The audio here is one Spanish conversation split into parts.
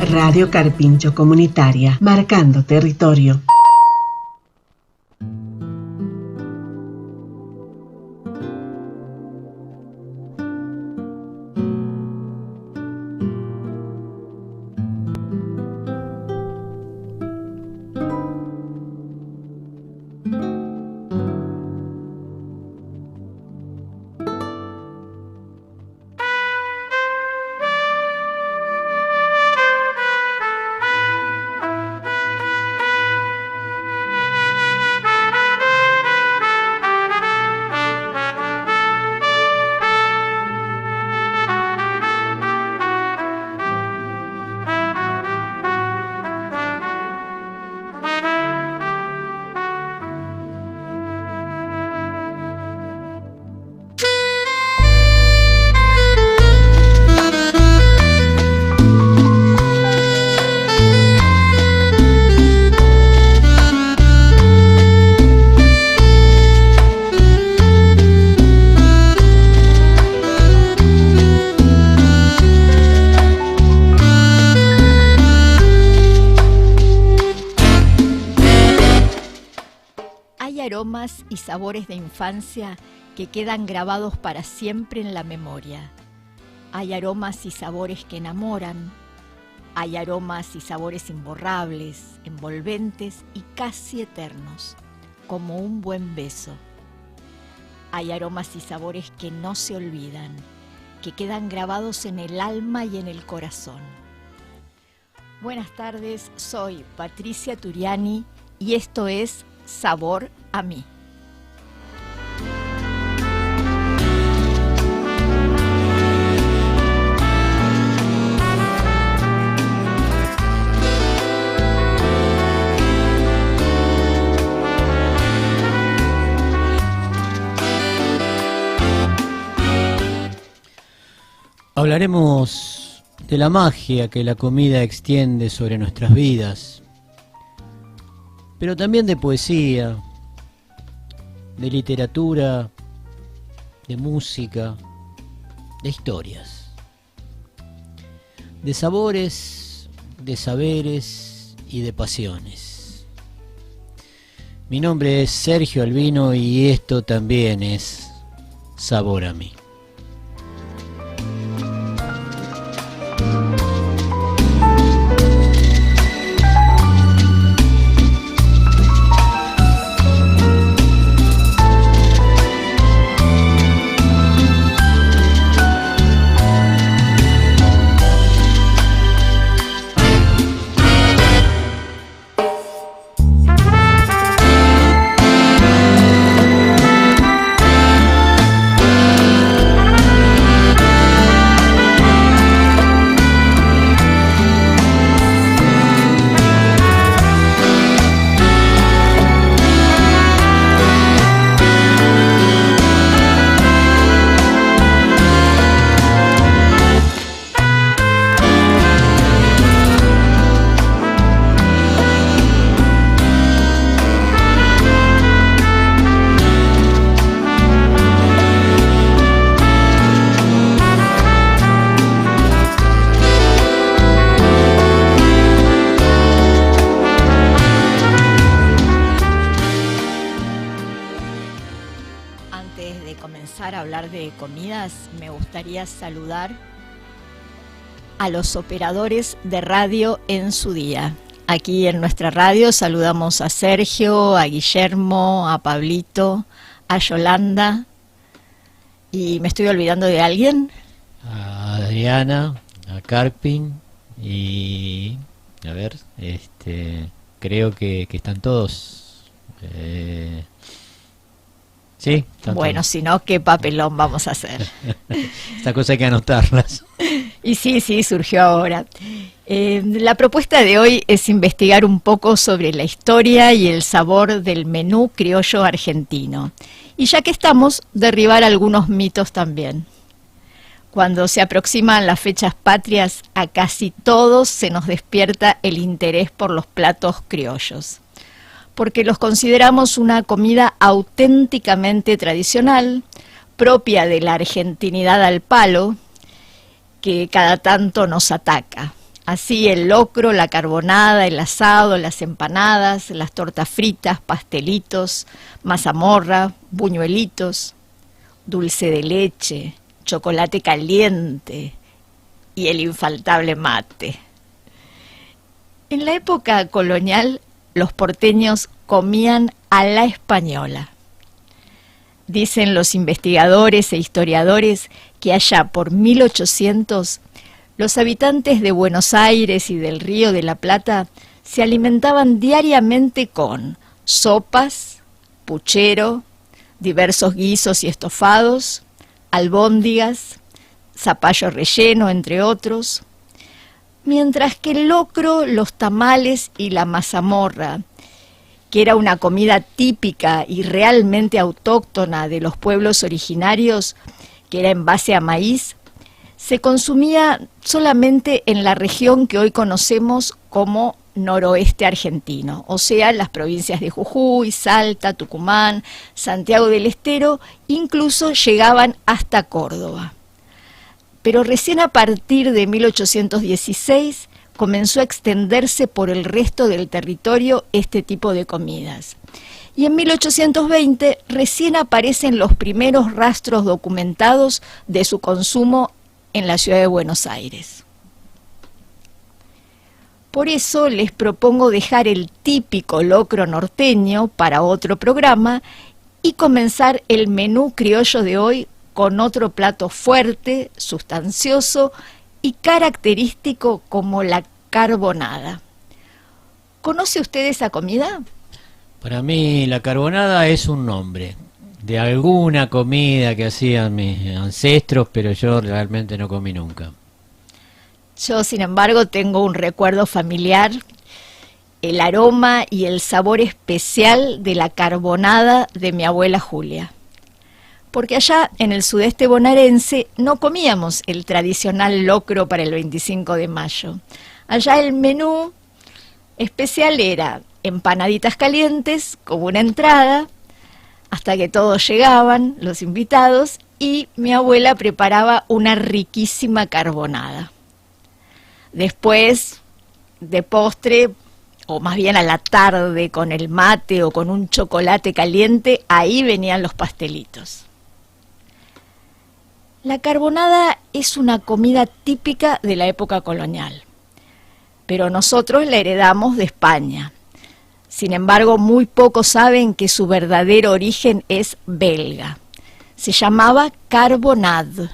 Radio Carpincho Comunitaria, marcando territorio. Aromas y sabores de infancia que quedan grabados para siempre en la memoria. Hay aromas y sabores que enamoran. Hay aromas y sabores imborrables, envolventes y casi eternos, como un buen beso. Hay aromas y sabores que no se olvidan, que quedan grabados en el alma y en el corazón. Buenas tardes, soy Patricia Turiani y esto es Sabor a mí. Hablaremos de la magia que la comida extiende sobre nuestras vidas, pero también de poesía, de literatura, de música, de historias, de sabores, de saberes y de pasiones. Mi nombre es Sergio Albino y esto también es Sabor a mí. De comidas, me gustaría saludar a los operadores de radio en su día. Aquí en nuestra radio saludamos a Sergio, a Guillermo, a Pablito, a Yolanda. ¿Y me estoy olvidando de alguien? A Adriana, a Carpin y... a ver, creo que están todos... Sí, bueno, si no, ¿qué papelón vamos a hacer? Esta cosa hay que anotarlas. Y sí, surgió ahora. La propuesta de hoy es investigar un poco sobre la historia y el sabor del menú criollo argentino. Y ya que estamos, derribar algunos mitos también. Cuando se aproximan las fechas patrias, a casi todos se nos despierta el interés por los platos criollos, porque los consideramos una comida auténticamente tradicional, propia de la argentinidad al palo, que cada tanto nos ataca. Así el locro, la carbonada, el asado, las empanadas, las tortas fritas, pastelitos, mazamorra, buñuelitos, dulce de leche, chocolate caliente y el infaltable mate. En la época colonial, los porteños comían a la española. Dicen los investigadores e historiadores que allá por 1800 los habitantes de Buenos Aires y del Río de la Plata se alimentaban diariamente con sopas, puchero, diversos guisos y estofados, albóndigas, zapallo relleno, entre otros, mientras que el locro, los tamales y la mazamorra, que era una comida típica y realmente autóctona de los pueblos originarios, que era en base a maíz, se consumía solamente en la región que hoy conocemos como noroeste argentino, o sea, las provincias de Jujuy, Salta, Tucumán, Santiago del Estero, incluso llegaban hasta Córdoba. Pero recién a partir de 1816 comenzó a extenderse por el resto del territorio este tipo de comidas. Y en 1820 recién aparecen los primeros rastros documentados de su consumo en la ciudad de Buenos Aires. Por eso les propongo dejar el típico locro norteño para otro programa y comenzar el menú criollo de hoy con otro plato fuerte, sustancioso y característico como la carbonada. ¿Conoce usted esa comida? Para mí la carbonada es un nombre de alguna comida que hacían mis ancestros, pero yo realmente no comí nunca. Yo, sin embargo, tengo un recuerdo familiar, el aroma y el sabor especial de la carbonada de mi abuela Julia. Porque allá en el sudeste bonaerense no comíamos el tradicional locro para el 25 de mayo. Allá el menú especial era empanaditas calientes como una entrada, hasta que todos llegaban, los invitados, y mi abuela preparaba una riquísima carbonada. Después, de postre, o más bien a la tarde, con el mate o con un chocolate caliente, ahí venían los pastelitos. La carbonada es una comida típica de la época colonial, pero nosotros la heredamos de España. Sin embargo, muy pocos saben que su verdadero origen es belga. Se llamaba carbonade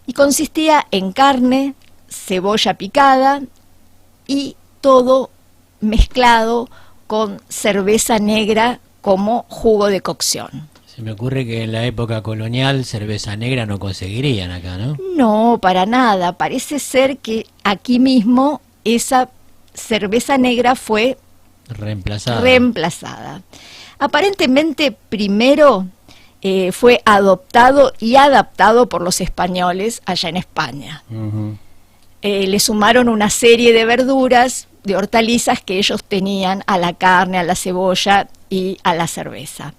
y consistía en carne, cebolla picada y todo mezclado con cerveza negra como jugo de cocción. Se me ocurre que en la época colonial cerveza negra no conseguirían acá, ¿no? No, para nada. Parece ser que aquí mismo esa cerveza negra fue reemplazada. Aparentemente primero fue adoptado y adaptado por los españoles allá en España. Uh-huh. Le sumaron una serie de verduras, de hortalizas que ellos tenían a la carne, a la cebolla y a la cerveza.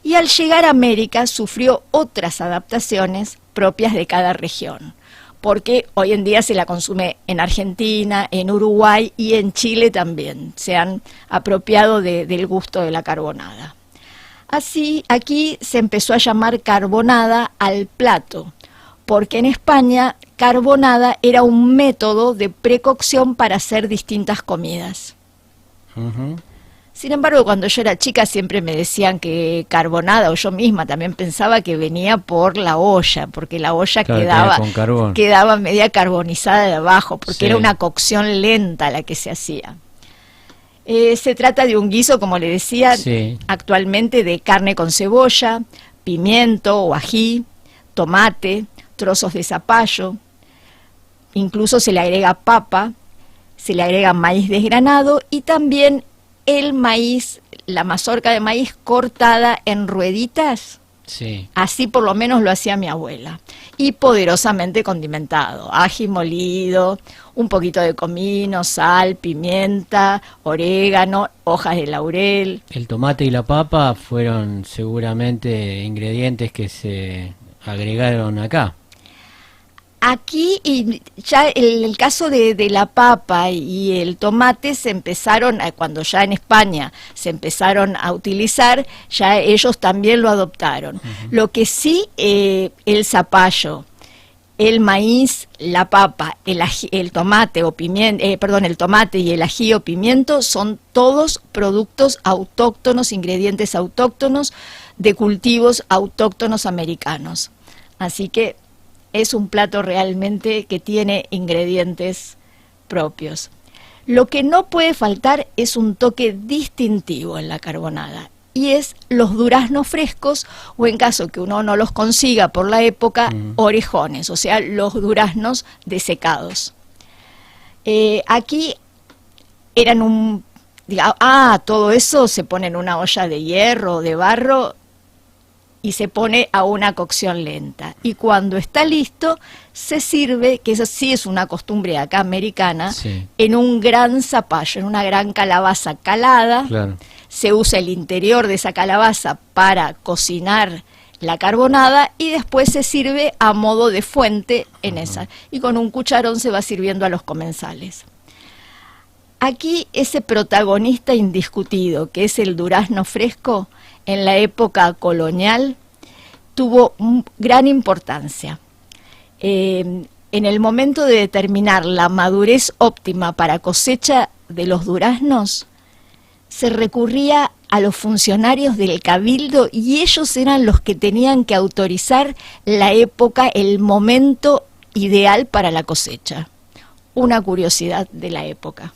Y al llegar a América sufrió otras adaptaciones propias de cada región, porque hoy en día se la consume en Argentina, en Uruguay y en Chile también. Se han apropiado del gusto de la carbonada. Así, aquí se empezó a llamar carbonada al plato, porque en España carbonada era un método de precocción para hacer distintas comidas. Uh-huh. Sin embargo, cuando yo era chica siempre me decían que carbonada, o yo misma también pensaba que venía por la olla, porque la olla quedaba media carbonizada de abajo, porque era una cocción lenta la que se hacía. Se trata de un guiso, como le decía, actualmente de carne con cebolla, pimiento o ají, tomate, trozos de zapallo, incluso se le agrega papa, se le agrega maíz desgranado y también el maíz, la mazorca de maíz cortada en rueditas. Sí. Así por lo menos lo hacía mi abuela. Y poderosamente condimentado. Ají molido, un poquito de comino, sal, pimienta, orégano, hojas de laurel. El tomate y la papa fueron seguramente ingredientes que se agregaron acá. Aquí, y ya el caso de la papa y el tomate se empezaron, cuando ya en España se empezaron a utilizar, ya ellos también lo adoptaron. Lo que sí, el zapallo, el maíz, la papa, el tomate o pimiento, el tomate y el ají o pimiento son todos productos autóctonos, ingredientes autóctonos de cultivos autóctonos americanos. Así que es un plato realmente que tiene ingredientes propios. Lo que no puede faltar es un toque distintivo en la carbonada, y es los duraznos frescos, o en caso que uno no los consiga por la época, orejones, o sea, los duraznos desecados. Aquí eran todo eso se pone en una olla de hierro o de barro y se pone a una cocción lenta. Y cuando está listo, se sirve, que eso sí es una costumbre acá americana, sí, en un gran zapallo, en una gran calabaza calada. Claro. Se usa el interior de esa calabaza para cocinar la carbonada y después se sirve a modo de fuente en esa. Y con un cucharón se va sirviendo a los comensales. Aquí ese protagonista indiscutido, que es el durazno fresco, en la época colonial tuvo gran importancia. En el momento de determinar la madurez óptima para cosecha de los duraznos, se recurría a los funcionarios del cabildo y ellos eran los que tenían que autorizar la época, el momento ideal para la cosecha. Una curiosidad de la época.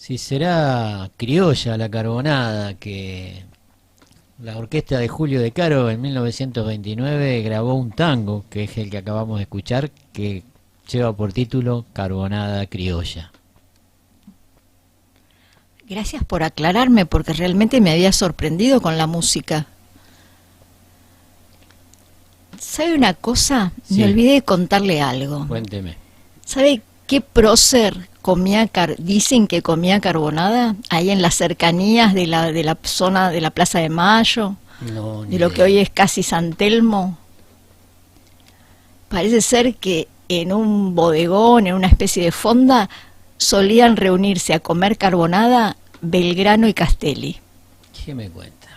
Si será criolla la carbonada, que la orquesta de Julio De Caro en 1929 grabó un tango, que es el que acabamos de escuchar, que lleva por título Carbonada Criolla. Gracias por aclararme, porque realmente me había sorprendido con la música. ¿Sabe una cosa? Sí. Me olvidé de contarle algo. Cuénteme. ¿Sabe qué prócer dicen que comía carbonada? Ahí en las cercanías de la zona de la Plaza de Mayo, No, ni de lo que idea. hoy es casi San Telmo. Parece ser que en un bodegón, en una especie de fonda, solían reunirse a comer carbonada Belgrano y Castelli. ¿Qué me cuenta?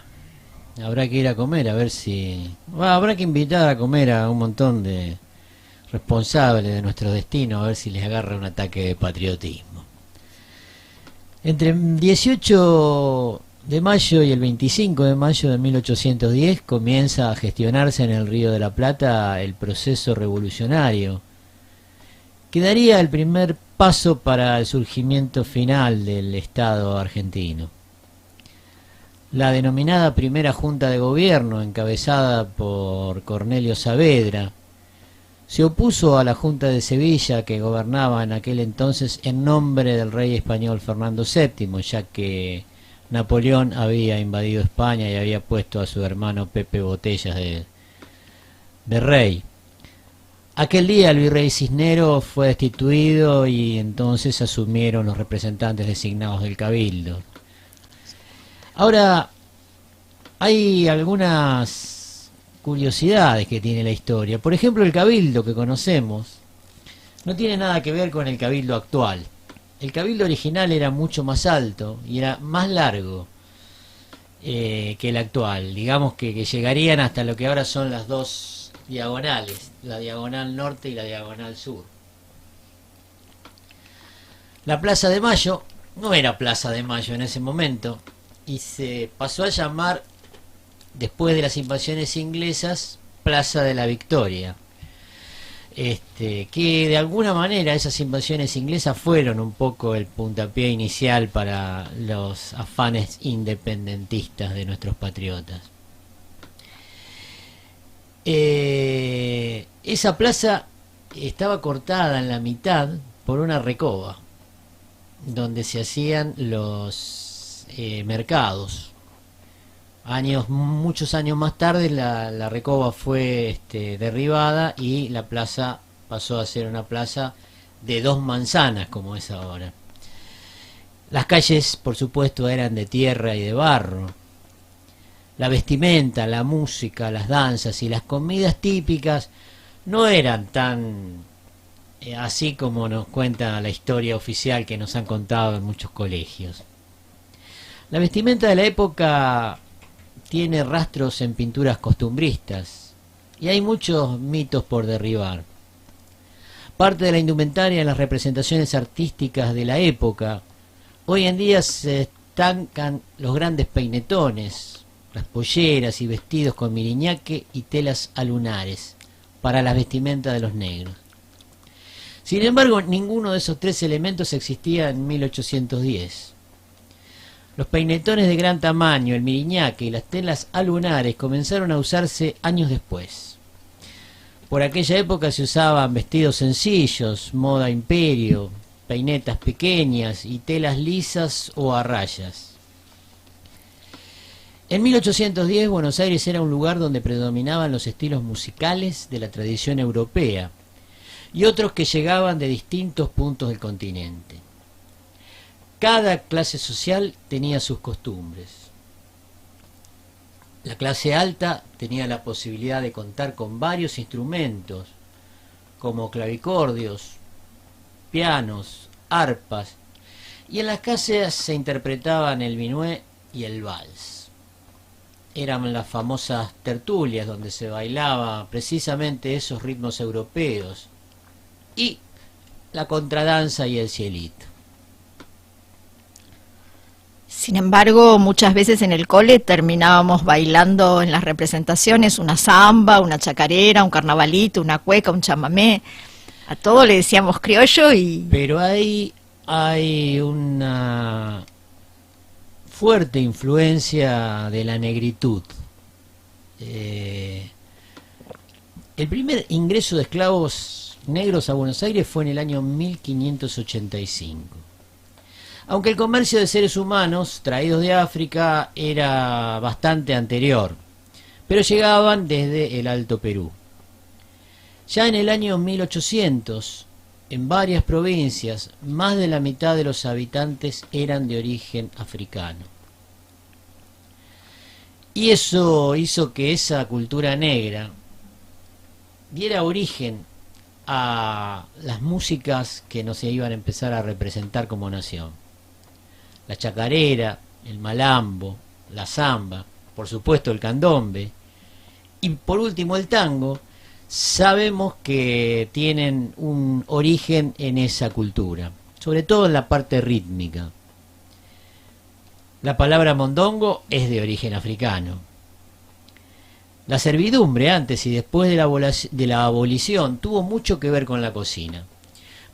Habrá que ir a comer, a ver si... habrá que invitar a comer a un montón de responsables de nuestro destino, a ver si les agarra un ataque de patriotismo. Entre el 18 de mayo y el 25 de mayo de 1810 comienza a gestionarse en el Río de la Plata el proceso revolucionario, que daría el primer paso para el surgimiento final del Estado argentino. La denominada Primera Junta de Gobierno, encabezada por Cornelio Saavedra, se opuso a la Junta de Sevilla, que gobernaba en aquel entonces en nombre del rey español Fernando VII, ya que Napoleón había invadido España y había puesto a su hermano Pepe Botellas de rey. Aquel día el virrey Cisneros fue destituido y entonces asumieron los representantes designados del Cabildo. Ahora, hay algunas curiosidades que tiene la historia. Por ejemplo, el Cabildo que conocemos no tiene nada que ver con el Cabildo actual. El Cabildo original era mucho más alto y era más largo que el actual. Digamos que llegarían hasta lo que ahora son las dos diagonales, la diagonal norte y la diagonal sur. La Plaza de Mayo no era Plaza de Mayo en ese momento, y se pasó a llamar, después de las invasiones inglesas, Plaza de la Victoria. Que de alguna manera esas invasiones inglesas fueron un poco el puntapié inicial para los afanes independentistas de nuestros patriotas. Esa plaza estaba cortada en la mitad por una recoba, donde se hacían los mercados. Muchos años más tarde la recoba fue derribada y la plaza pasó a ser una plaza de 2 manzanas como es ahora. Las calles, por supuesto, eran de tierra y de barro. La vestimenta, la música, las danzas y las comidas típicas no eran tan así como nos cuenta la historia oficial que nos han contado en muchos colegios. La vestimenta de la época tiene rastros en pinturas costumbristas y hay muchos mitos por derribar. Parte de la indumentaria en las representaciones artísticas de la época, hoy en día se estancan los grandes peinetones, las polleras y vestidos con miriñaque y telas alunares para la vestimenta de los negros. Sin embargo, ninguno de esos 3 elementos existía en 1810. Los peinetones de gran tamaño, el miriñaque y las telas alunares comenzaron a usarse años después. Por aquella época se usaban vestidos sencillos, moda imperio, peinetas pequeñas y telas lisas o a rayas. En 1810 Buenos Aires era un lugar donde predominaban los estilos musicales de la tradición europea y otros que llegaban de distintos puntos del continente. Cada clase social tenía sus costumbres. La clase alta tenía la posibilidad de contar con varios instrumentos, como clavicordios, pianos, arpas, y en las casas se interpretaban el minué y el vals. Eran las famosas tertulias donde se bailaba precisamente esos ritmos europeos, y la contradanza y el cielito. Sin embargo, muchas veces en el cole terminábamos bailando en las representaciones una samba, una chacarera, un carnavalito, una cueca, un chamamé. A todo le decíamos criollo y... Pero hay una fuerte influencia de la negritud. El primer ingreso de esclavos negros a Buenos Aires fue en el año 1585. Aunque el comercio de seres humanos traídos de África era bastante anterior, pero llegaban desde el Alto Perú. Ya en el año 1800, en varias provincias, más de la mitad de los habitantes eran de origen africano. Y eso hizo que esa cultura negra diera origen a las músicas que nos iban a empezar a representar como nación. La chacarera, el malambo, la samba, por supuesto el candombe, y por último el tango, sabemos que tienen un origen en esa cultura, sobre todo en la parte rítmica. La palabra mondongo es de origen africano. La servidumbre antes y después de la abolición tuvo mucho que ver con la cocina,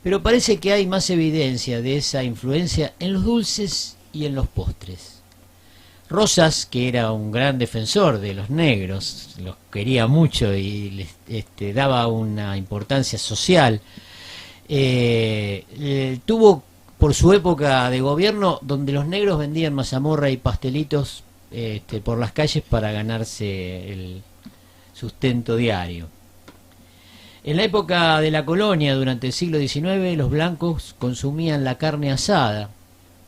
pero parece que hay más evidencia de esa influencia en los dulces y en los postres. Rosas, que era un gran defensor de los negros, los quería mucho y les daba una importancia social, tuvo por su época de gobierno donde los negros vendían mazamorra y pastelitos por las calles para ganarse el sustento diario. En la época de la colonia, durante el siglo XIX, los blancos consumían la carne asada,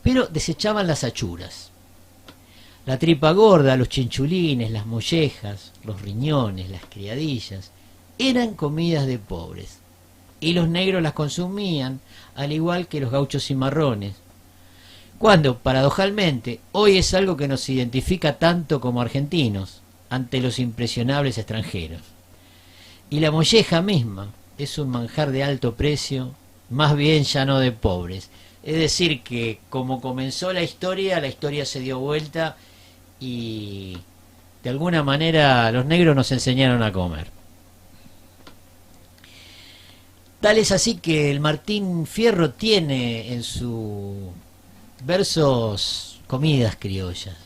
pero desechaban las achuras. La tripa gorda, los chinchulines, las mollejas, los riñones, las criadillas, eran comidas de pobres, y los negros las consumían, al igual que los gauchos cimarrones, cuando, paradojalmente, hoy es algo que nos identifica tanto como argentinos ante los impresionables extranjeros. Y la molleja misma es un manjar de alto precio, más bien ya no de pobres. Es decir, que como comenzó la historia se dio vuelta y de alguna manera los negros nos enseñaron a comer. Tal es así que el Martín Fierro tiene en sus versos comidas criollas.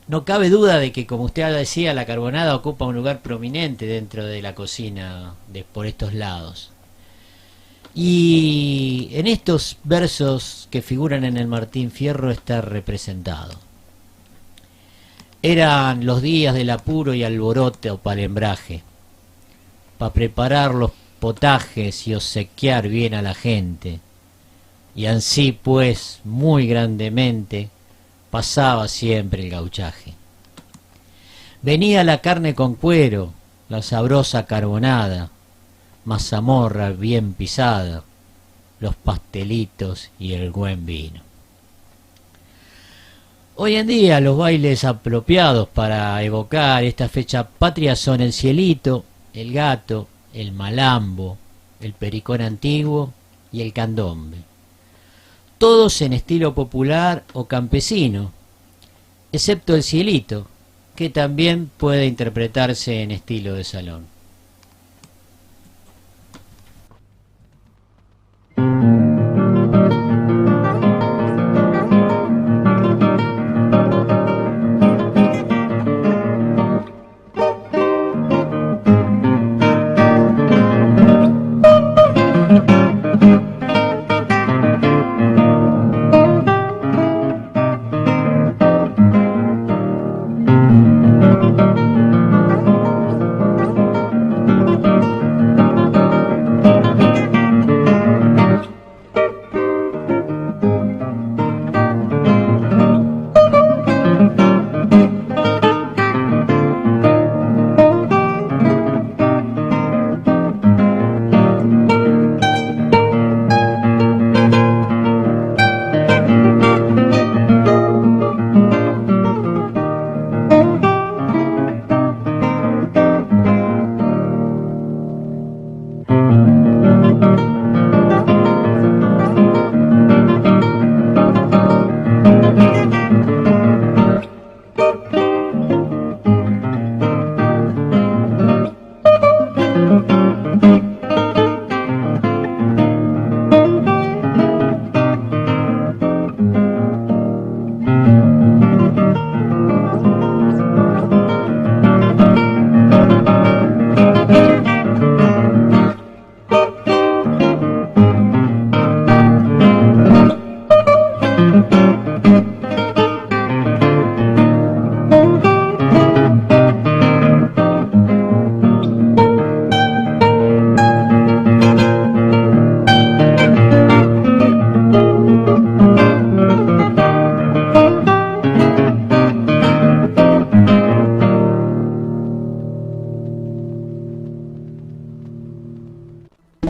No cabe duda de que, como usted decía, la carbonada ocupa un lugar prominente dentro de la cocina por estos lados. Y en estos versos que figuran en el Martín Fierro está representado. Eran los días del apuro y alborote o palembraje, pa' preparar los potajes y obsequiar bien a la gente, y ansí pues muy grandemente pasaba siempre el gauchaje. Venía la carne con cuero, la sabrosa carbonada, mazamorra bien pisada, los pastelitos y el buen vino. Hoy en día los bailes apropiados para evocar esta fecha patria son el cielito, el gato, el malambo, el pericón antiguo y el candombe. Todos en estilo popular o campesino, excepto el cielito, que también puede interpretarse en estilo de salón.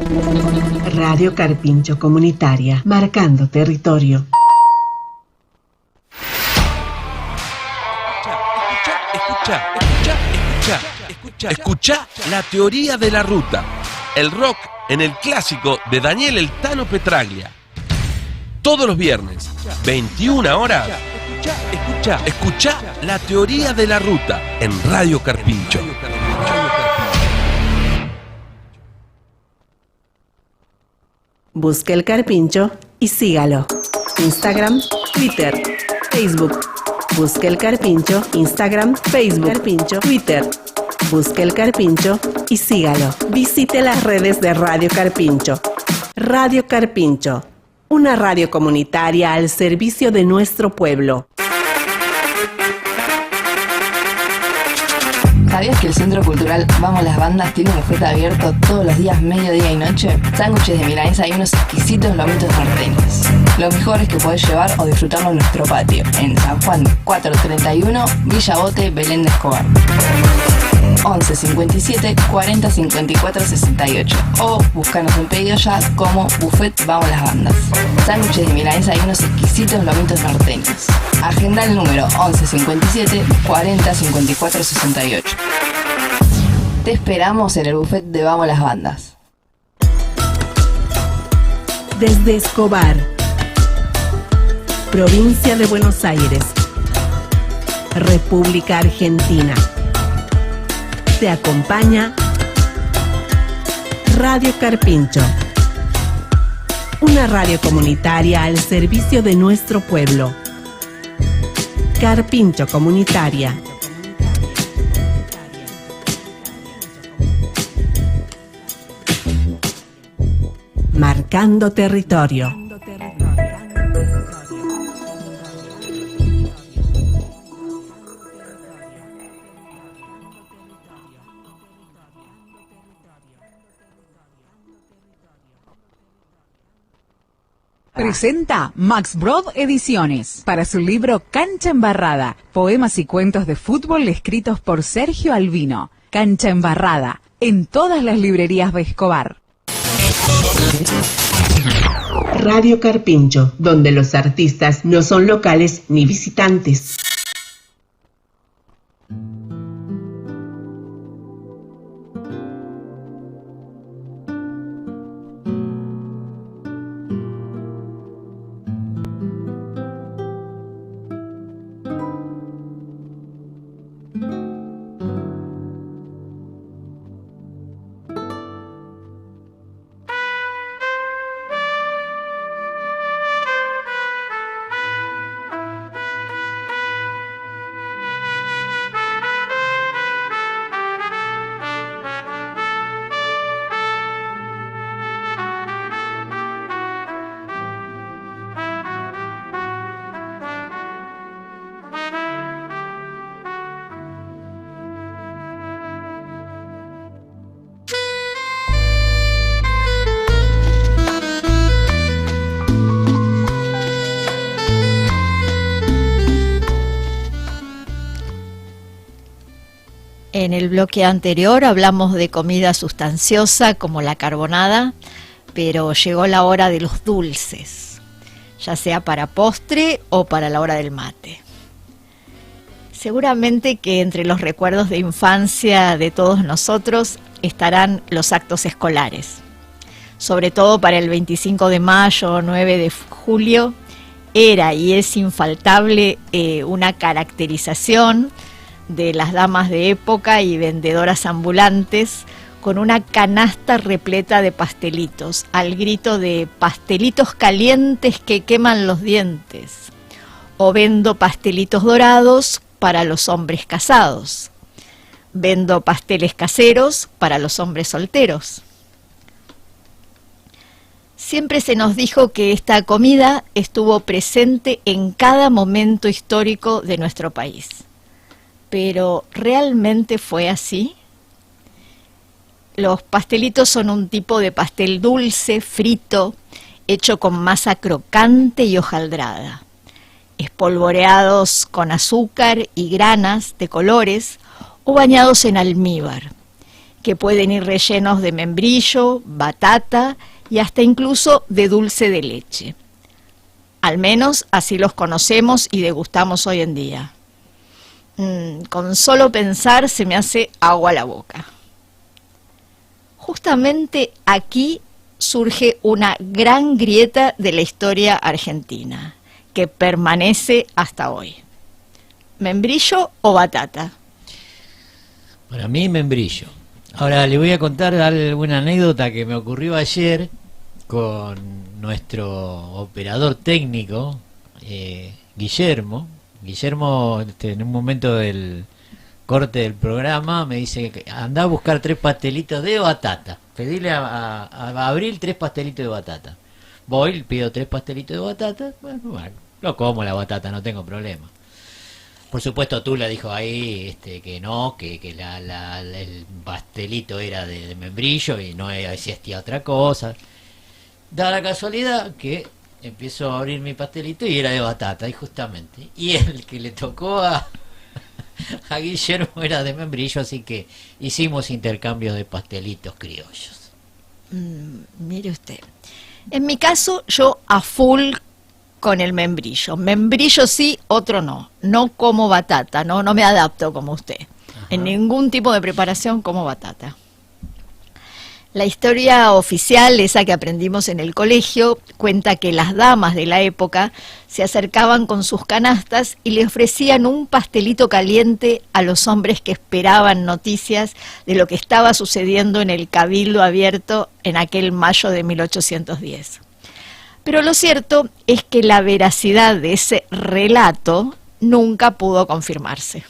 Radio Carpincho Comunitaria, marcando territorio. Escuchá la teoría de la ruta. El rock en el clásico de Daniel El Tano Petraglia. Todos los viernes, 21 horas. Escuchá la teoría de la ruta en Radio Carpincho. Busque el Carpincho y sígalo. Instagram, Twitter, Facebook. Busque el Carpincho, Instagram, Facebook, Carpincho, Twitter. Busque el Carpincho y sígalo. Visite las redes de Radio Carpincho. Radio Carpincho, una radio comunitaria al servicio de nuestro pueblo. ¿Sabías que el Centro Cultural Vamos las Bandas tiene un buffet abierto todos los días, mediodía y noche? Sándwiches de milanesa y unos exquisitos lomitos norteños. Lo mejor es que podés llevar o disfrutarlo en nuestro patio, en San Juan 431, Villa Bote, Belén de Escobar. 11 57 40 54 68 o búscanos un pedido ya como Buffet Vamos las Bandas. Sándwiches de milanesa y unos exquisitos lomitos norteños. Agenda el número 11 57 40 54 68. Te esperamos en el Buffet de Vamos las Bandas. Desde Escobar, provincia de Buenos Aires, República Argentina. Te acompaña Radio Carpincho, una radio comunitaria al servicio de nuestro pueblo. Carpincho Comunitaria. Marcando territorio. Presenta Max Brod Ediciones para su libro Cancha Embarrada, poemas y cuentos de fútbol escritos por Sergio Albino. Cancha Embarrada, en todas las librerías de Escobar. Radio Carpincho, donde los artistas no son locales ni visitantes. En el bloque anterior hablamos de comida sustanciosa como la carbonada, pero llegó la hora de los dulces, ya sea para postre o para la hora del mate. Seguramente que entre los recuerdos de infancia de todos nosotros estarán los actos escolares. Sobre todo para el 25 de mayo o 9 de julio, era y es infaltable una caracterización de las damas de época y vendedoras ambulantes con una canasta repleta de pastelitos, al grito de pastelitos calientes que queman los dientes, o vendo pastelitos dorados para los hombres casados, vendo pasteles caseros para los hombres solteros. Siempre se nos dijo que esta comida estuvo presente en cada momento histórico de nuestro país. Pero ¿realmente fue así? Los pastelitos son un tipo de pastel dulce, frito, hecho con masa crocante y hojaldrada, espolvoreados con azúcar y granas de colores o bañados en almíbar, que pueden ir rellenos de membrillo, batata y hasta incluso de dulce de leche. Al menos así los conocemos y degustamos hoy en día. Con solo pensar se me hace agua la boca. Justamente aquí surge una gran grieta de la historia argentina, que permanece hasta hoy. ¿Membrillo o batata? Para mí, membrillo. Ahora le voy a contar alguna anécdota que me ocurrió ayer con nuestro operador técnico, Guillermo. Guillermo, en un momento del corte del programa, me dice que anda a buscar 3 pastelitos de batata. Pedile a Abril 3 pastelitos de batata. Voy, pido 3 pastelitos de batata. Bueno, lo como la batata, no tengo problema. Por supuesto, Tula dijo ahí que no, que el pastelito era de membrillo y no existía otra cosa. Da la casualidad que empiezo a abrir mi pastelito y era de batata, y justamente. Y el que le tocó a Guillermo era de membrillo, así que hicimos intercambios de pastelitos criollos. Mire usted. En mi caso, yo a full con el membrillo. Membrillo sí, otro no. No como batata, no me adapto como usted. Ajá. En ningún tipo de preparación como batata. La historia oficial, esa que aprendimos en el colegio, cuenta que las damas de la época se acercaban con sus canastas y le ofrecían un pastelito caliente a los hombres que esperaban noticias de lo que estaba sucediendo en el Cabildo Abierto en aquel mayo de 1810. Pero lo cierto es que la veracidad de ese relato nunca pudo confirmarse.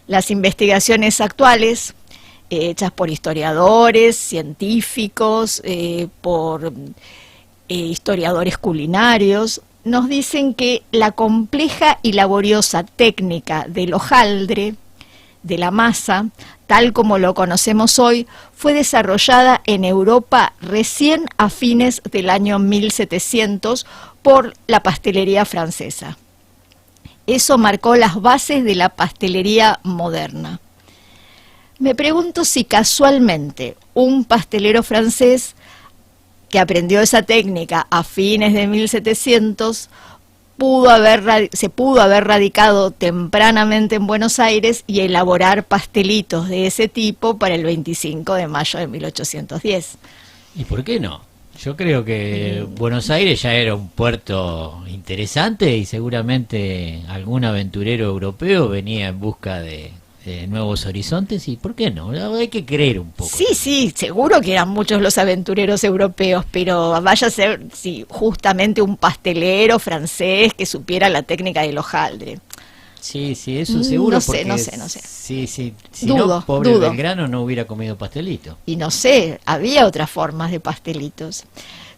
Las investigaciones actuales, hechas por historiadores, científicos, por historiadores culinarios, nos dicen que la compleja y laboriosa técnica del hojaldre, de la masa, tal como lo conocemos hoy, fue desarrollada en Europa recién a fines del año 1700 por la pastelería francesa. Eso marcó las bases de la pastelería moderna. Me pregunto si casualmente un pastelero francés que aprendió esa técnica a fines de 1700 se pudo haber radicado tempranamente en Buenos Aires y elaborar pastelitos de ese tipo para el 25 de mayo de 1810. ¿Y por qué no? Yo creo que Buenos Aires ya era un puerto interesante y seguramente algún aventurero europeo venía en busca de nuevos horizontes, y ¿por qué no? Hay que creer un poco. Sí, seguro que eran muchos los aventureros europeos, pero vaya a ser justamente un pastelero francés que supiera la técnica del hojaldre. Sí, eso seguro. No sé. Sí, si Dudo, no, pobre dudo. Belgrano no hubiera comido pastelito. Y no sé, había otras formas de pastelitos.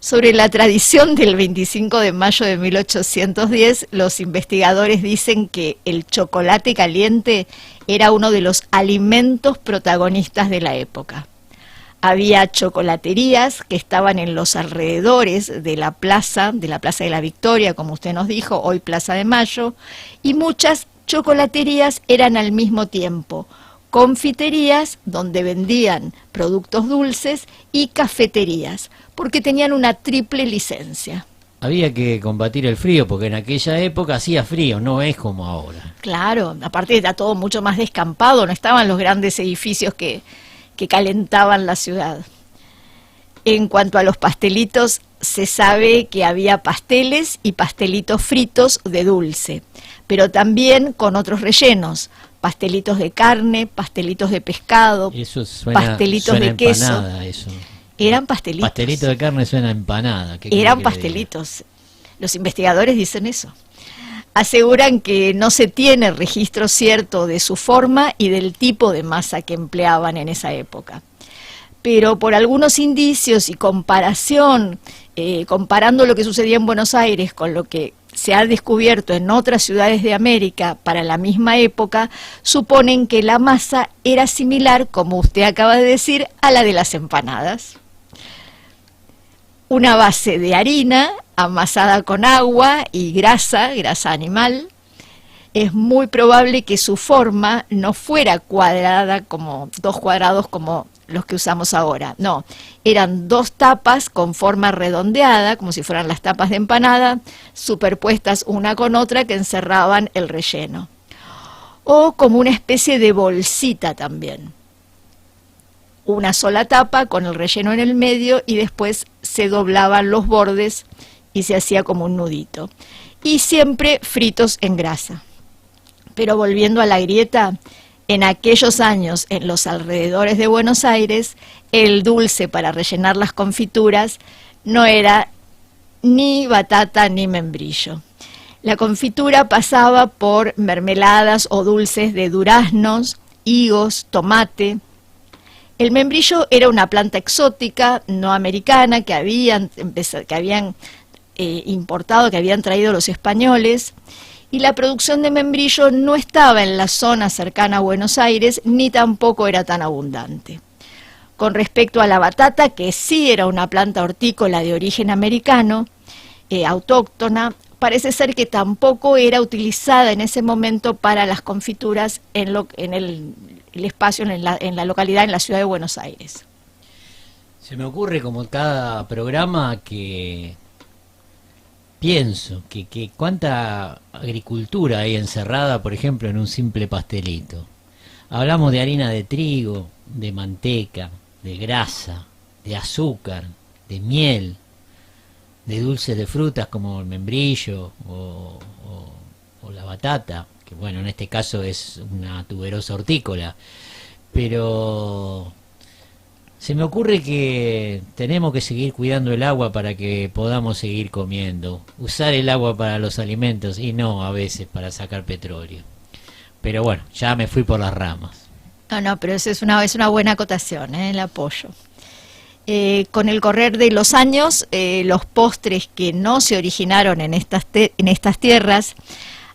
Sobre la tradición del 25 de mayo de 1810, los investigadores dicen que el chocolate caliente era uno de los alimentos protagonistas de la época. Había chocolaterías que estaban en los alrededores de la Plaza de la Victoria, como usted nos dijo, hoy Plaza de Mayo, y muchas chocolaterías eran al mismo tiempo confiterías donde vendían productos dulces y cafeterías, porque tenían una triple licencia. Había que combatir el frío, porque en aquella época hacía frío, no es como ahora. Claro, aparte está todo mucho más descampado, no estaban los grandes edificios que calentaban la ciudad. En cuanto a los pastelitos, se sabe que había pasteles y pastelitos fritos de dulce, pero también con otros rellenos, pastelitos de carne, pastelitos de pescado, pastelitos de queso. Eso. Eran pastelitos. Pastelito de carne suena a empanada. Eran pastelitos. Los investigadores dicen eso. Aseguran que no se tiene registro cierto de su forma y del tipo de masa que empleaban en esa época. Pero por algunos indicios y comparación, comparando lo que sucedía en Buenos Aires con lo que se ha descubierto en otras ciudades de América para la misma época, suponen que la masa era similar, como usted acaba de decir, a la de las empanadas. Una base de harina amasada con agua y grasa animal, es muy probable que su forma no fuera cuadrada, como 2 cuadrados como los que usamos ahora. No, eran 2 tapas con forma redondeada, como si fueran las tapas de empanada, superpuestas una con otra que encerraban el relleno. O como una especie de bolsita también. Una sola tapa con el relleno en el medio y después se doblaban los bordes y se hacía como un nudito. Y siempre fritos en grasa. Pero volviendo a la grieta, en aquellos años, en los alrededores de Buenos Aires, el dulce para rellenar las confituras no era ni batata ni membrillo. La confitura pasaba por mermeladas o dulces de duraznos, higos, tomate. El membrillo era una planta exótica, no americana, que habían importado, que habían traído los españoles, y la producción de membrillo no estaba en la zona cercana a Buenos Aires, ni tampoco era tan abundante. Con respecto a la batata, que sí era una planta hortícola de origen americano, autóctona, parece ser que tampoco era utilizada en ese momento para las confituras en el espacio, en la localidad, en la ciudad de Buenos Aires. Se me ocurre como cada programa que pienso que cuánta agricultura hay encerrada, por ejemplo, en un simple pastelito. Hablamos de harina de trigo, de manteca, de grasa, de azúcar, de miel, de dulces de frutas como el membrillo o la batata, que bueno, en este caso es una tuberosa hortícola, pero se me ocurre que tenemos que seguir cuidando el agua para que podamos seguir comiendo, usar el agua para los alimentos y no a veces para sacar petróleo. Pero bueno, ya me fui por las ramas. No, pero eso es una buena acotación, el apoyo. Con el correr de los años, los postres que no se originaron en estas tierras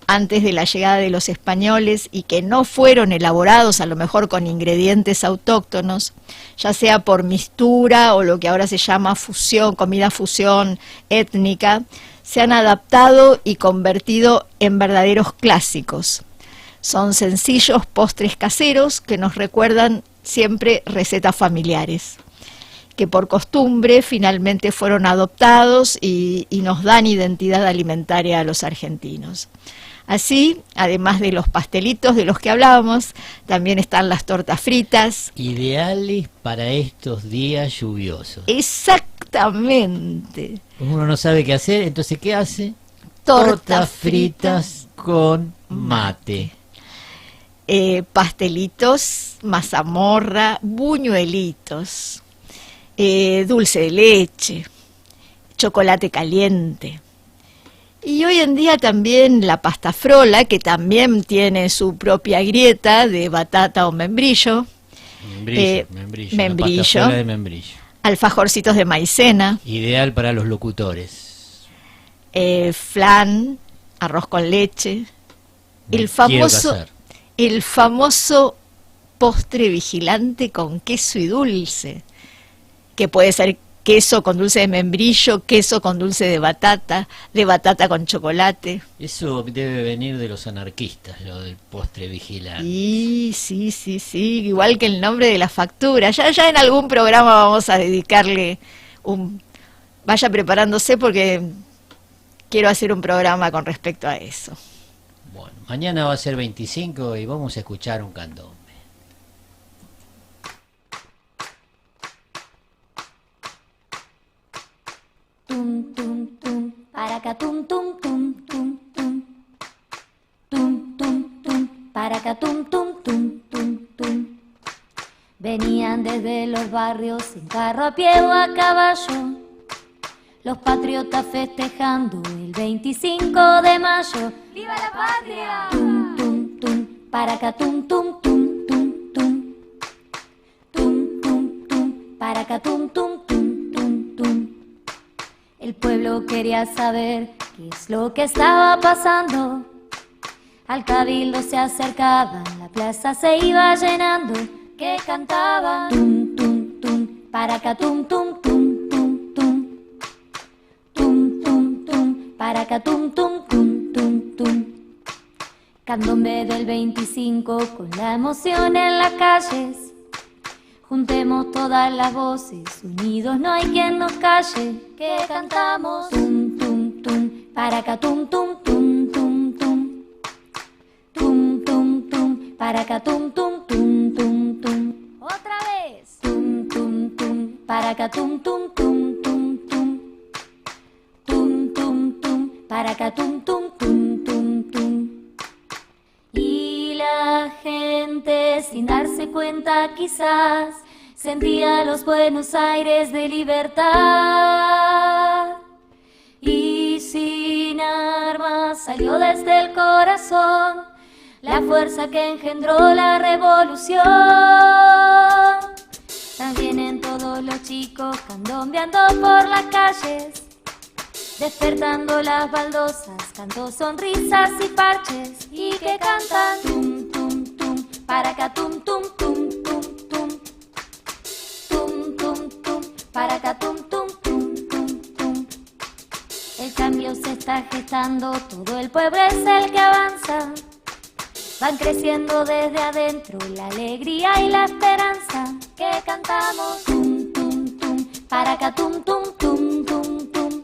antes de la llegada de los españoles y que no fueron elaborados a lo mejor con ingredientes autóctonos, ya sea por mistura o lo que ahora se llama fusión, comida fusión étnica, se han adaptado y convertido en verdaderos clásicos. Son sencillos postres caseros que nos recuerdan siempre recetas familiares, que por costumbre finalmente fueron adoptados y nos dan identidad alimentaria a los argentinos. Así, además de los pastelitos de los que hablábamos, también están las tortas fritas. Ideales para estos días lluviosos. Exactamente. Uno no sabe qué hacer, entonces ¿qué hace? Tortas fritas con mate. Pastelitos, mazamorra, buñuelitos, dulce de leche, chocolate caliente. Y hoy en día también la pasta frola, que también tiene su propia grieta de batata o membrillo. Membrillo. La pasta frola de membrillo. Alfajorcitos de maicena. Ideal para los locutores. Flan, arroz con leche. El famoso postre vigilante con queso y dulce, que puede ser queso con dulce de membrillo, queso con dulce de batata con chocolate. Eso debe venir de los anarquistas, lo del postre vigilante. Y sí, igual que el nombre de la factura. Ya en algún programa vamos a dedicarle vaya preparándose porque quiero hacer un programa con respecto a eso. Bueno, mañana va a ser 25 y vamos a escuchar un candombe. Tum tum tum, para acá tum tum tum tum tum. Tum tum tum, para acá tum tum tum tum tum. Venían desde los barrios en carro, a pie o a caballo, los patriotas festejando el 25 de mayo. ¡Viva la patria! Tum tum tum, para acá tum tum tum tum tum. Tum tum tum, para acá tum tum tum tum tum. El pueblo quería saber qué es lo que estaba pasando. Al cabildo se acercaban, la plaza se iba llenando. Que cantaban tum tum tum, para acá tum tum tum tum tum. Tum tum tum, para acá tum tum tum tum tum. Candombe del 25 con la emoción en las calles. Juntemos todas las voces, unidos no hay quien nos calle. Que cantamos tum tum tum, para acá tum tum tum tum tum. Tum tum tum, para acá tum tum tum tum tum. Otra vez. Tum tum tum, para acá tum tum tum tum tum. Tum tum tum, para acá tum tum tum tum tum. Y la gente sin darse cuenta quizás sentía los Buenos Aires de libertad. Y sin armas salió desde el corazón la fuerza que engendró la revolución. También en todos los chicos candombeando por las calles, despertando las baldosas, canto, sonrisas y parches. Y que cantan tum tum tum, para acá tum tum tum tum tum. Tum tum tum, para acá tum tum tum tum tum. El cambio se está gestando, todo el pueblo es el que avanza. Van creciendo desde adentro la alegría y la esperanza. Que cantamos tum tum tum, para acá tum tum tum tum tum.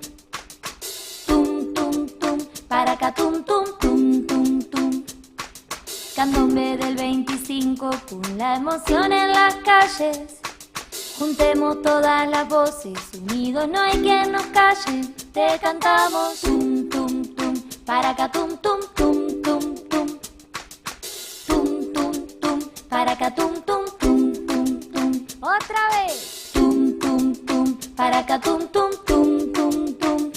Tum tum tum, para acá tum tum tum tum tum. Candombe del 25 con la emoción en las calles. Juntemos todas las voces, unidos no hay quien nos calle. Te cantamos tum tum tum, para acá tum tum tum tum tum. Tum tum tum, para acá tum tum tum tum tum. Otra vez. Tum tum tum, para acá tum tum tum tum tum.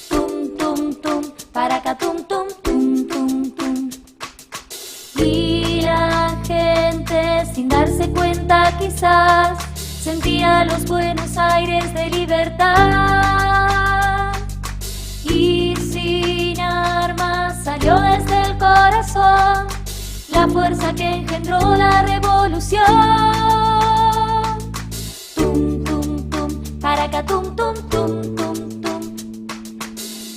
Tum tum tum, para acá tum tum tum tum tum. Y la gente sin darse cuenta quizás sentía los Buenos Aires de libertad. Y sin armas salió desde el corazón la fuerza que engendró la revolución. Tum tum tum, para acá tum tum tum tum tum.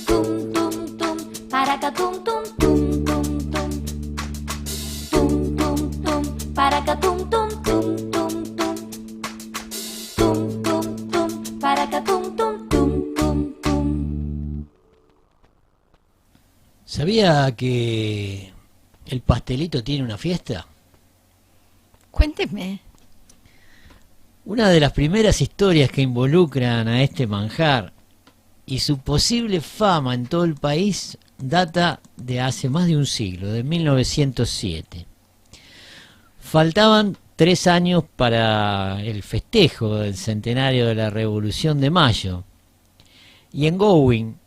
Tum tum tum, para acá tum tum tum tum tum. Tum tum tum, para acá tum tum tum tum tum. Tum tum tum, para acá tum tum tum tum tum. ¿Sabía que el pastelito tiene una fiesta? Cuénteme. Una de las primeras historias que involucran a este manjar y su posible fama en todo el país data de hace más de un siglo, de 1907. Faltaban 3 años para el festejo del centenario de la Revolución de Mayo. Y en Gowin,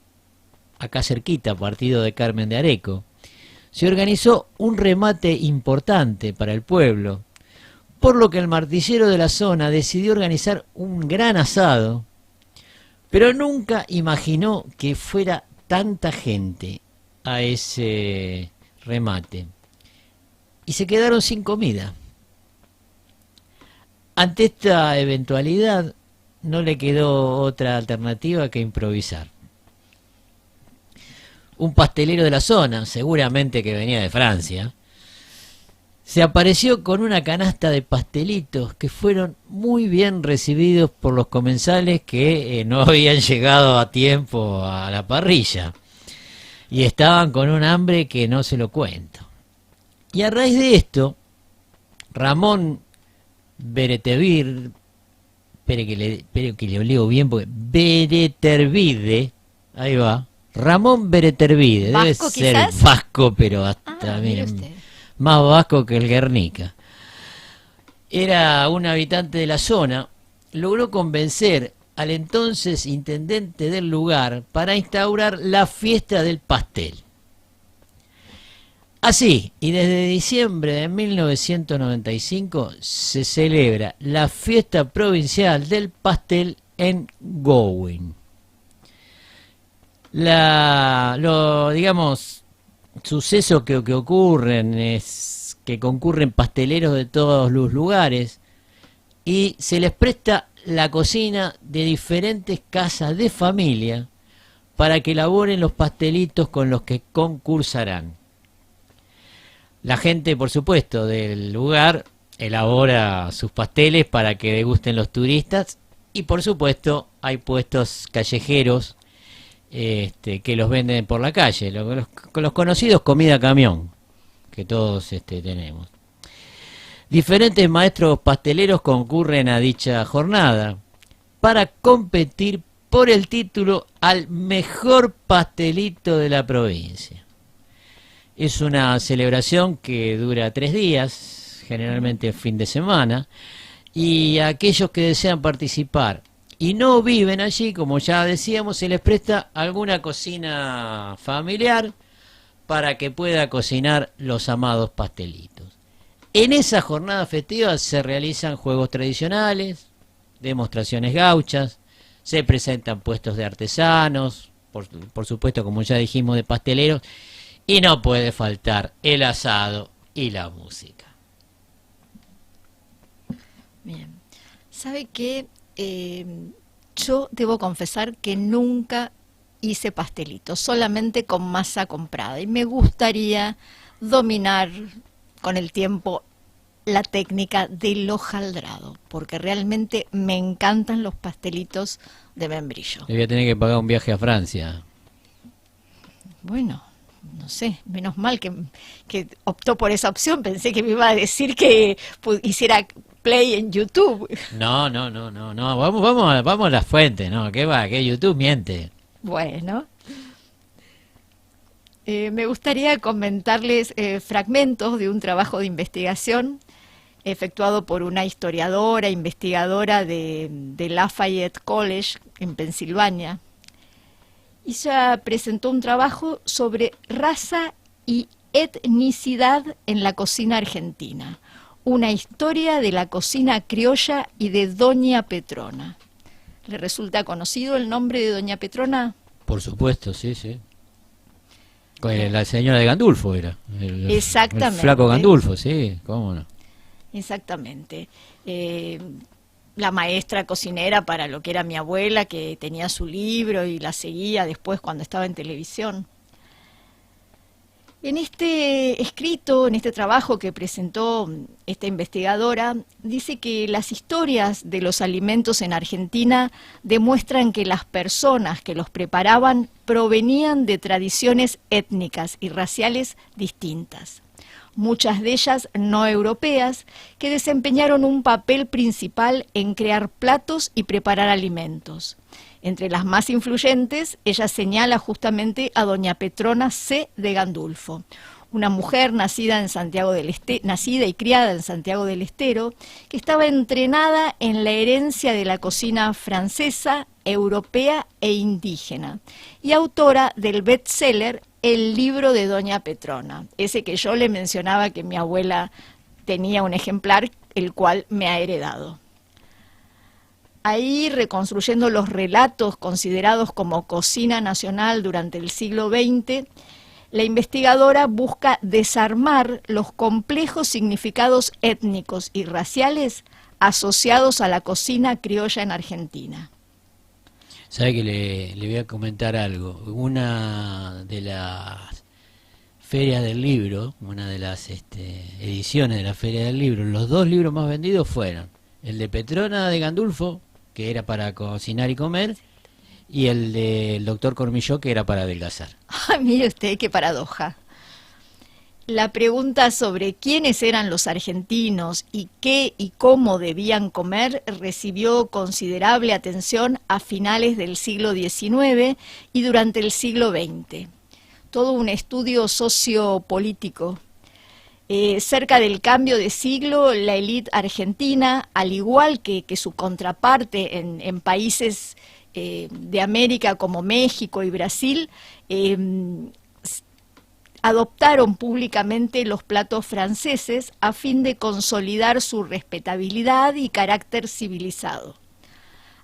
acá cerquita, partido de Carmen de Areco, se organizó un remate importante para el pueblo, por lo que el martillero de la zona decidió organizar un gran asado, pero nunca imaginó que fuera tanta gente a ese remate. Y se quedaron sin comida. Ante esta eventualidad no le quedó otra alternativa que improvisar. Un pastelero de la zona, seguramente que venía de Francia, se apareció con una canasta de pastelitos que fueron muy bien recibidos por los comensales que no habían llegado a tiempo a la parrilla y estaban con un hambre que no se lo cuento. Y a raíz de esto, Ramón Beretervide, espere que le leo bien, porque Beretervide, ahí va, Ramón Beretervide, debe ¿Vasco, ser quizás? vasco, pero hasta, mire miren, usted. más vasco que el Guernica. Era un habitante de la zona, logró convencer al entonces intendente del lugar para instaurar la fiesta del pastel. Así, y desde diciembre de 1995 se celebra la fiesta provincial del pastel en Gowin. Digamos, sucesos que ocurren es que concurren pasteleros de todos los lugares y se les presta la cocina de diferentes casas de familia para que elaboren los pastelitos con los que concursarán. La gente, por supuesto, del lugar elabora sus pasteles para que degusten los turistas y, por supuesto, hay puestos callejeros que los venden por la calle, los conocidos comida camión, que todos tenemos. Diferentes maestros pasteleros concurren a dicha jornada para competir por el título al mejor pastelito de la provincia. Es una celebración que dura 3 días, generalmente fin de semana, y a aquellos que desean participar y no viven allí, como ya decíamos, se les presta alguna cocina familiar para que pueda cocinar los amados pastelitos. En esa jornada festiva se realizan juegos tradicionales, demostraciones gauchas, se presentan puestos de artesanos, por supuesto, como ya dijimos, de pasteleros, y no puede faltar el asado y la música. Bien. ¿Sabe qué? Yo debo confesar que nunca hice pastelitos, solamente con masa comprada. Y me gustaría dominar con el tiempo la técnica del hojaldrado, porque realmente me encantan los pastelitos de membrillo. Le voy a tener que pagar un viaje a Francia. Bueno, no sé, menos mal que optó por esa opción. Pensé que me iba a decir que hiciera play en YouTube. No, vamos a la fuente, ¿no? ¿Qué va? Que YouTube miente. Bueno, me gustaría comentarles fragmentos de un trabajo de investigación efectuado por una historiadora, investigadora de Lafayette College en Pensilvania. Ella presentó un trabajo sobre raza y etnicidad en la cocina argentina, una historia de la cocina criolla y de Doña Petrona. ¿Le resulta conocido el nombre de Doña Petrona? Por supuesto, sí. La señora de Gandulfo era. Exactamente. El flaco Gandulfo, sí, cómo no. Exactamente. La maestra cocinera para lo que era mi abuela, que tenía su libro y la seguía después cuando estaba en televisión. En este escrito, en este trabajo que presentó esta investigadora, dice que las historias de los alimentos en Argentina demuestran que las personas que los preparaban provenían de tradiciones étnicas y raciales distintas, muchas de ellas no europeas, que desempeñaron un papel principal en crear platos y preparar alimentos. Entre las más influyentes, ella señala justamente a doña Petrona C. de Gandulfo, una mujer nacida y criada en Santiago del Estero, que estaba entrenada en la herencia de la cocina francesa, europea e indígena, y autora del bestseller El libro de doña Petrona, ese que yo le mencionaba que mi abuela tenía un ejemplar, el cual me ha heredado. Ahí, reconstruyendo los relatos considerados como cocina nacional durante el siglo XX, la investigadora busca desarmar los complejos significados étnicos y raciales asociados a la cocina criolla en Argentina. ¿Sabe que le voy a comentar algo? Una de las ferias del libro, una de las ediciones de la Feria del Libro, los 2 libros más vendidos fueron el de Petrona de Gandulfo, que era para cocinar y comer, y el del doctor Cormilló, que era para adelgazar. Mire usted qué paradoja. La pregunta sobre quiénes eran los argentinos y qué y cómo debían comer recibió considerable atención a finales del siglo XIX y durante el siglo XX. Todo un estudio sociopolítico. Cerca del cambio de siglo, la élite argentina, al igual que su contraparte en países de América como México y Brasil, adoptaron públicamente los platos franceses a fin de consolidar su respetabilidad y carácter civilizado.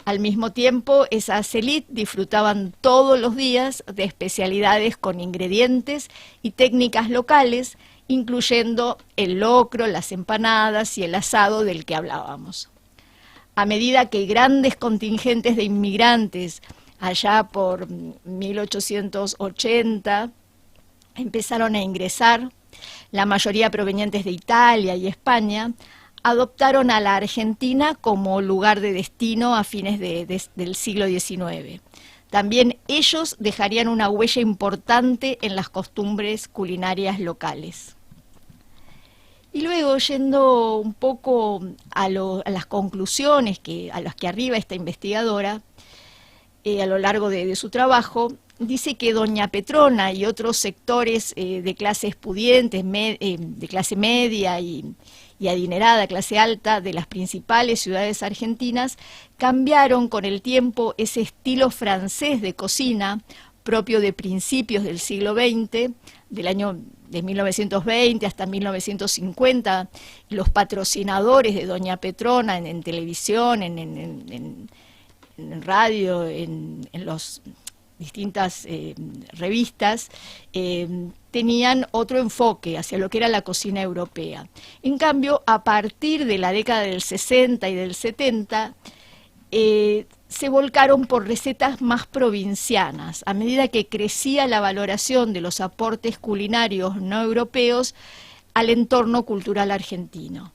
Al mismo tiempo, esas élites disfrutaban todos los días de especialidades con ingredientes y técnicas locales, incluyendo el locro, las empanadas y el asado del que hablábamos. A medida que grandes contingentes de inmigrantes, allá por 1880, empezaron a ingresar, la mayoría provenientes de Italia y España, adoptaron a la Argentina como lugar de destino a fines del siglo XIX. También ellos dejarían una huella importante en las costumbres culinarias locales. Y luego, yendo un poco a las conclusiones a las que arriba esta investigadora, a lo largo de su trabajo, dice que Doña Petrona y otros sectores de clases pudientes, de clase media y adinerada, clase alta, de las principales ciudades argentinas, cambiaron con el tiempo ese estilo francés de cocina propio de principios del siglo XX, del año de 1920 hasta 1950, los patrocinadores de Doña Petrona en televisión, en radio, en las distintas revistas, tenían otro enfoque hacia lo que era la cocina europea. En cambio, a partir de la década del 60 y del 70, se volcaron por recetas más provincianas, a medida que crecía la valoración de los aportes culinarios no europeos al entorno cultural argentino.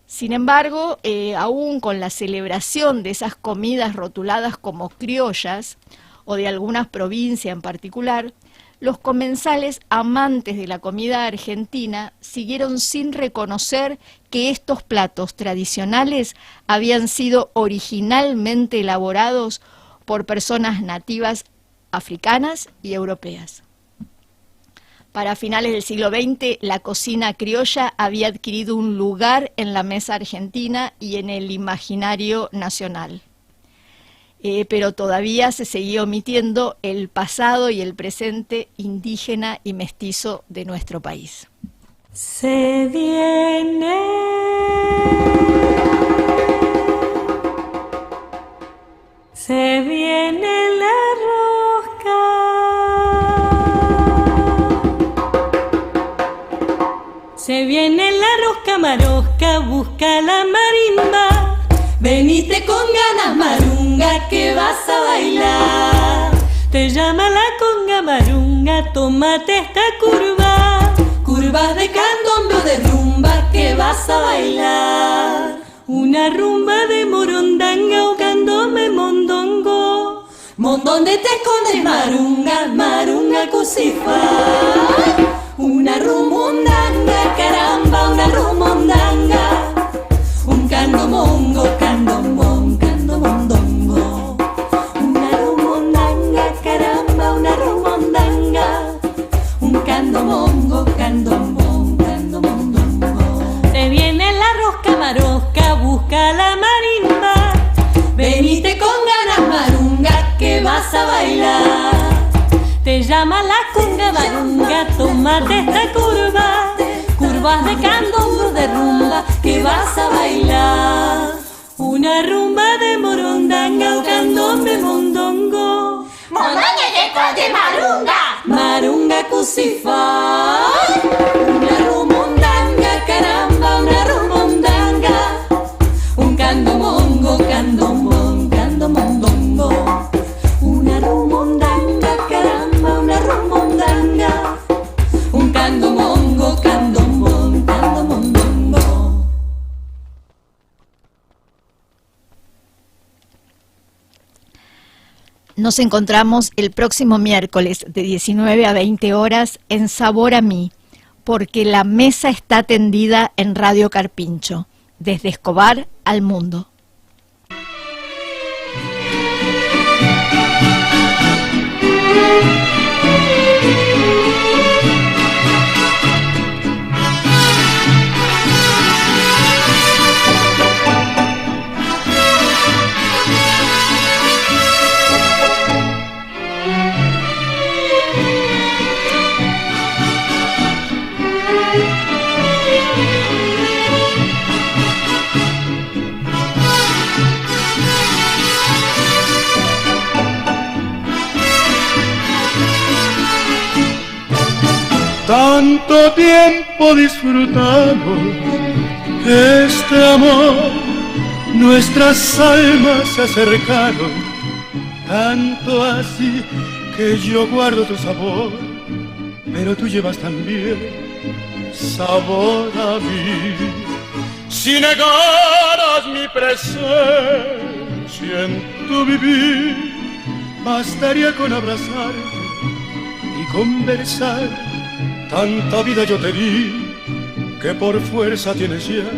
Sin embargo, aún con la celebración de esas comidas rotuladas como criollas, o de algunas provincias en particular, los comensales amantes de la comida argentina siguieron sin reconocer que estos platos tradicionales habían sido originalmente elaborados por personas nativas africanas y europeas. Para finales del siglo XX, la cocina criolla había adquirido un lugar en la mesa argentina y en el imaginario nacional. Pero todavía se seguía omitiendo el pasado y el presente indígena y mestizo de nuestro país. Se viene la rosca, se viene la rosca marosca, busca la marimba. Venite con ganas, marunga, que vas a bailar. Te llama la conga, marunga, tómate esta curva. Curvas de candombe o de rumba, que vas a bailar. Una rumba de morondanga o candombe mondongo. ¿Dónde te escondes, marunga, marunga cusifa? Una rumondanga, caramba, una rumondanga. Un candomongo, candomón, candomondongo. Una rumondanga, caramba, una rumondanga. Un candomongo, candomón, candomondongo. Se viene la rosca marosca, busca la marimba. Venite con ganas, marunga, que vas a bailar. Te llama la conga, marunga, tómate esta curva. Curvas de candombe de rumba, que vas a bailar. Una rumba de morondanga o candombe mondongo. Mondonga de marunga, marunga cusifa. Una rumondanga, caramba, una rumondanga. Un candomongo, candomón, candomondongo. Una rumondanga, caramba, una rumondanga. Un candomongo, candomón, candomondongo. Nos encontramos el próximo miércoles de 19 a 20 horas en Sabor a Mí, porque la mesa está tendida en Radio Carpincho, desde Escobar al mundo. Tanto tiempo disfrutamos este amor, nuestras almas se acercaron, tanto así que yo guardo tu sabor, pero tú llevas también sabor a mí. Si negaras mi presencia en tu vivir, bastaría con abrazarte y conversar. Tanta vida yo te di, que por fuerza tienes ya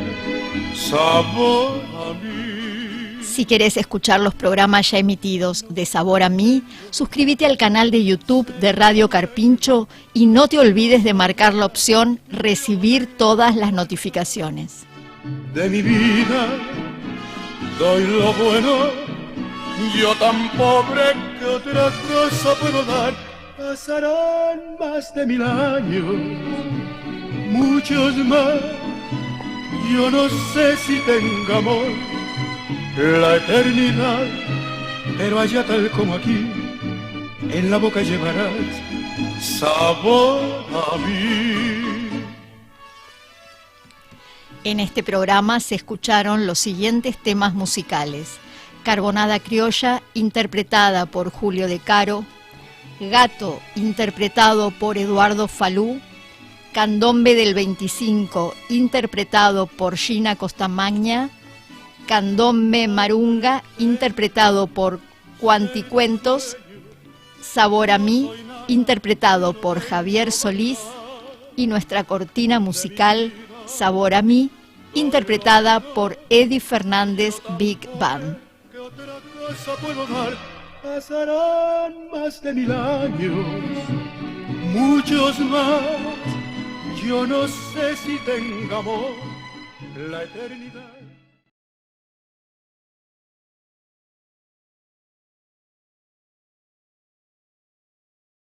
sabor a mí. Si querés escuchar los programas ya emitidos de Sabor a Mí, suscríbete al canal de YouTube de Radio Carpincho y no te olvides de marcar la opción recibir todas las notificaciones. De mi vida doy lo bueno, yo tan pobre que otra cosa puedo dar. Pasarán más de 1000 años, muchos más, yo no sé si tenga amor la eternidad, pero allá tal como aquí, en la boca llevarás sabor a mí. En este programa se escucharon los siguientes temas musicales: Carbonada Criolla, interpretada por Julio De Caro; Gato, interpretado por Eduardo Falú; Candombe del 25, interpretado por Gina Costamagna; Candombe Marunga, interpretado por Cuanticuentos; Sabor a Mí, interpretado por Javier Solís; y nuestra cortina musical, Sabor a Mí, interpretada por Eddie Fernández Big Band. ¿Qué otra cosa puedo dar? Pasarán más de 1000 años, muchos más, yo no sé si tenga amor la eternidad.